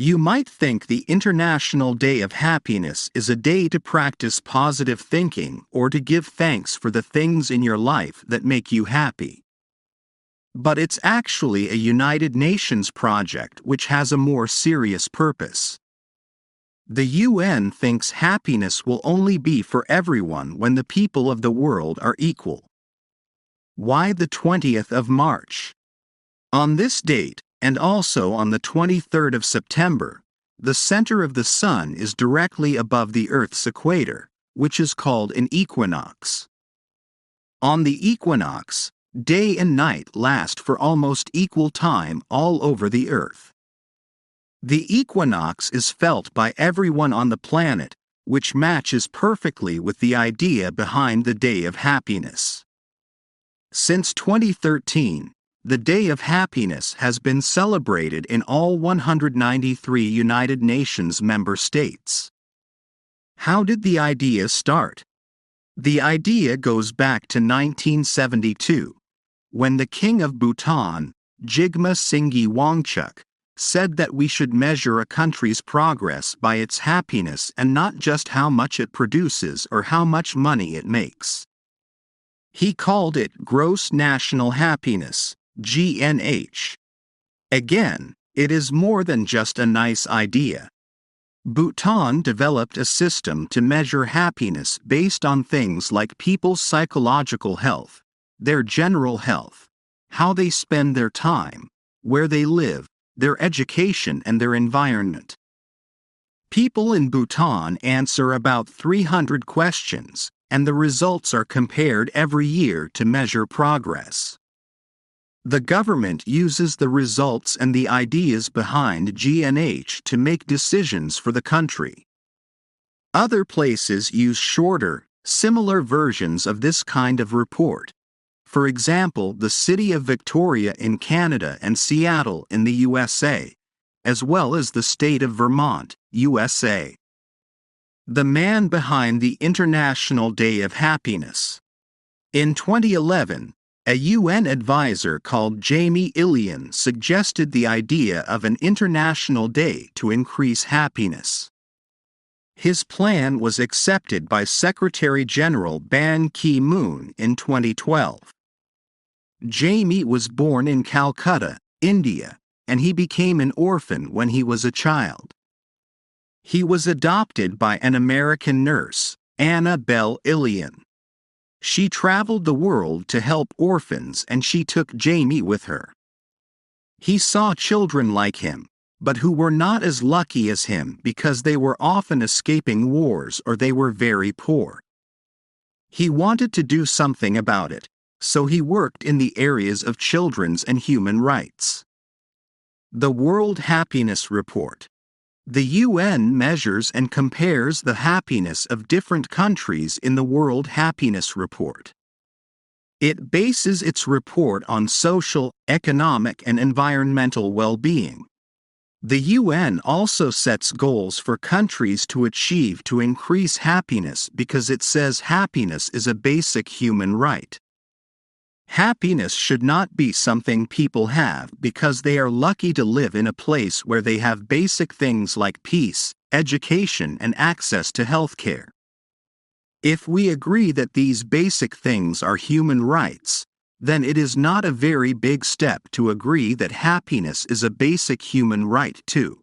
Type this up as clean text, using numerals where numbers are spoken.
You might think the International Day of Happiness is a day to practice positive thinking or to give thanks for the things in your life that make you happy. But it's actually a United Nations project which has a more serious purpose. The UN thinks happiness will only be for everyone when the people of the world are equal. Why the 20th of March? On this date, and also on the 23rd of September, the center of the sun is directly above the Earth's equator, which is called an equinox. On the equinox, day and night last for almost equal time all over the Earth. The equinox is felt by everyone on the planet, which matches perfectly with the idea behind the Day of Happiness. Since 2013, the Day of Happiness has been celebrated in all 193 United Nations member states. How did the idea start? The idea goes back to 1972, when the King of Bhutan, Jigme Singye Wangchuck, said that we should measure a country's progress by its happiness and not just how much it produces or how much money it makes. He called it Gross National Happiness, GNH. Again, it is more than just a nice idea. Bhutan developed a system to measure happiness based on things like people's psychological health, their general health, how they spend their time, where they live, their education and their environment. People in Bhutan answer about 300 questions, and the results are compared every year to measure progress. The government uses the results and the ideas behind GNH to make decisions for the country. Other places use shorter, similar versions of this kind of report. For example, the city of Victoria in Canada and Seattle in the USA, as well as the state of Vermont, USA. The man behind the International Day of Happiness. In 2011, a UN advisor called Jamie Ilian suggested the idea of an international day to increase happiness. His plan was accepted by Secretary General Ban Ki-moon in 2012. Jamie was born in Calcutta, India, and he became an orphan when he was a child. He was adopted by an American nurse, Anna Bell Ilian. She traveled the world to help orphans and she took Jamie with her. He saw children like him, but who were not as lucky as him because they were often escaping wars or they were very poor. He wanted to do something about it, so he worked in the areas of children's and human rights. The World Happiness Report. The UN measures and compares the happiness of different countries in the World Happiness Report. It bases its report on social, economic, and environmental well-being. The UN also sets goals for countries to achieve to increase happiness because it says happiness is a basic human right. Happiness should not be something people have because they are lucky to live in a place where they have basic things like peace, education, and access to health care. If we agree that these basic things are human rights, then it is not a very big step to agree that happiness is a basic human right too.